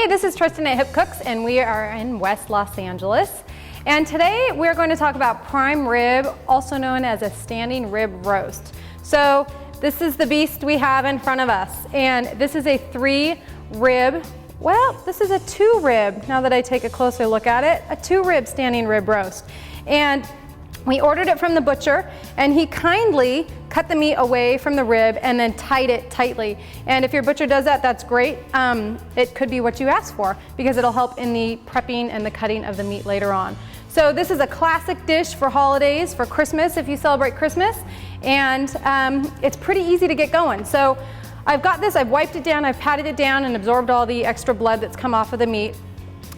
Hey, this is Tristan at Hip Cooks, and we are in West Los Angeles. And today we're going to talk about prime rib, also known as a standing rib roast. So this is the beast we have in front of us, and this is a 3-rib, well, this is a 2-rib, now that I take a closer look at it, a 2-rib standing rib roast. And we ordered it from the butcher, and he kindly cut the meat away from the rib and then tied it tightly. And if your butcher does that, that's great. It could be what you asked for because it'll help in the prepping and the cutting of the meat later on. So this is a classic dish for holidays, for Christmas, if you celebrate Christmas. And it's pretty easy to get going. So I've got this, I've wiped it down, I've patted it down and absorbed all the extra blood that's come off of the meat.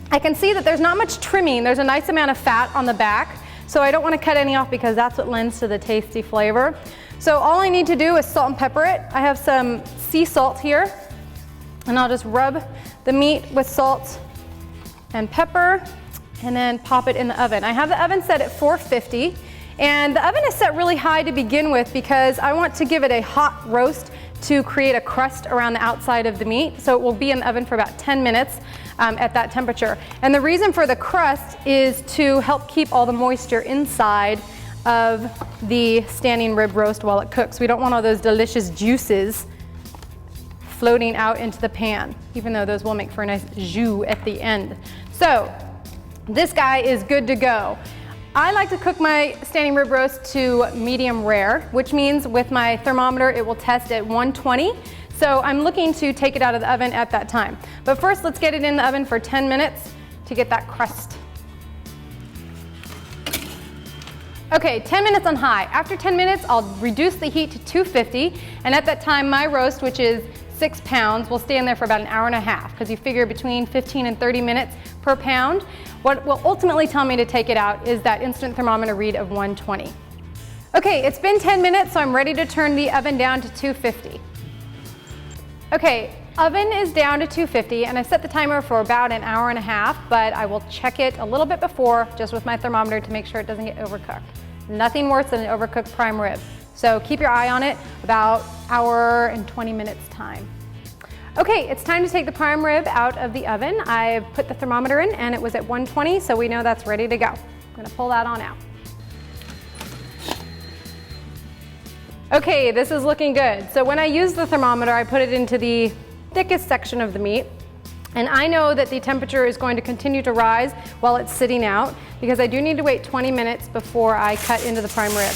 I can see that there's not much trimming. There's a nice amount of fat on the back. So I don't want to cut any off because that's what lends to the tasty flavor. So all I need to do is salt and pepper it. I have some sea salt here, and I'll just rub the meat with salt and pepper and then pop it in the oven. I have the oven set at 450, and the oven is set really high to begin with because I want to give it a hot roast to create a crust around the outside of the meat. So it will be in the oven for about 10 minutes. At that temperature. And the reason for the crust is to help keep all the moisture inside of the standing rib roast while it cooks. We don't want all those delicious juices floating out into the pan, even though those will make for a nice jus at the end. So this guy is good to go. I like to cook my standing rib roast to medium rare, which means with my thermometer it will test at 120. So I'm looking to take it out of the oven at that time. But first, let's get it in the oven for 10 minutes to get that crust. Okay, 10 minutes on high. After 10 minutes, I'll reduce the heat to 250. And at that time, my roast, which is 6 pounds, will stay in there for about an hour and a half because you figure between 15 and 30 minutes per pound. What will ultimately tell me to take it out is that instant thermometer read of 120. Okay, it's been 10 minutes, so I'm ready to turn the oven down to 250. Okay, oven is down to 250 and I set the timer for about an hour and a half, but I will check it a little bit before just with my thermometer to make sure it doesn't get overcooked. Nothing worse than an overcooked prime rib. So keep your eye on it, about hour and 20 minutes time. Okay, it's time to take the prime rib out of the oven. I've put the thermometer in and it was at 120, so we know that's ready to go. I'm gonna pull that on out. Okay, this is looking good. So when I use the thermometer, I put it into the thickest section of the meat. And I know that the temperature is going to continue to rise while it's sitting out because I do need to wait 20 minutes before I cut into the prime rib.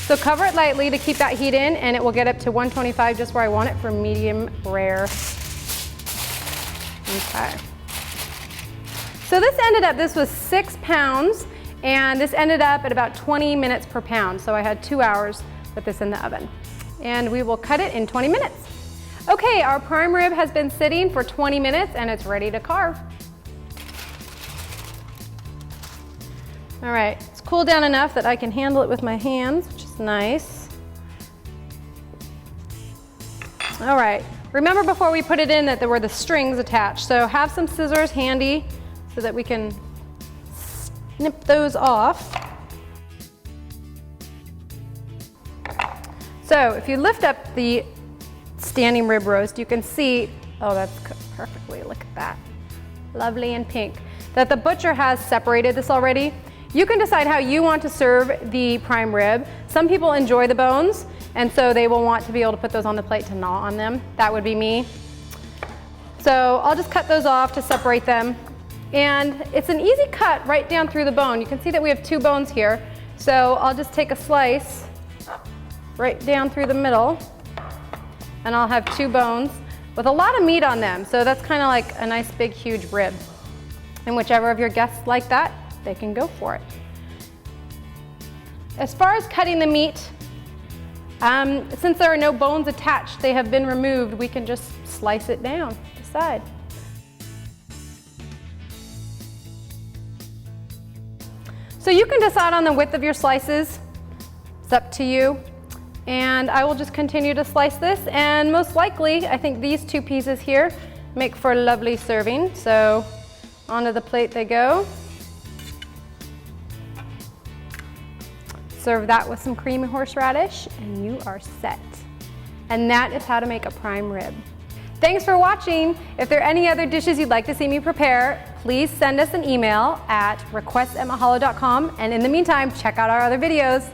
So cover it lightly to keep that heat in and it will get up to 125 just where I want it for medium rare. Okay. So this was 6 pounds. And this ended up at about 20 minutes per pound. So I had 2 hours with this in the oven. And we will cut it in 20 minutes. Okay, our prime rib has been sitting for 20 minutes and it's ready to carve. All right, it's cooled down enough that I can handle it with my hands, which is nice. All right, remember before we put it in that there were the strings attached. So have some scissors handy so that we can snip those off. So if you lift up the standing rib roast, you can see, oh, that's cooked perfectly. Look at that. Lovely and pink. That the butcher has separated this already. You can decide how you want to serve the prime rib. Some people enjoy the bones, and so they will want to be able to put those on the plate to gnaw on them. That would be me. So I'll just cut those off to separate them. And it's an easy cut right down through the bone. You can see that we have 2 bones here. So I'll just take a slice right down through the middle and I'll have 2 bones with a lot of meat on them. So that's kind of like a nice big huge rib. And whichever of your guests like that, they can go for it. As far as cutting the meat, since there are no bones attached, they have been removed, we can just slice it down the side. So you can decide on the width of your slices. It's up to you. And I will just continue to slice this, and most likely, I think these 2 pieces here make for a lovely serving. So onto the plate they go. Serve that with some creamy horseradish, and you are set. And that is how to make a prime rib. Thanks for watching. If there are any other dishes you'd like to see me prepare, please send us an email at request@mahalo.com. And in the meantime, check out our other videos.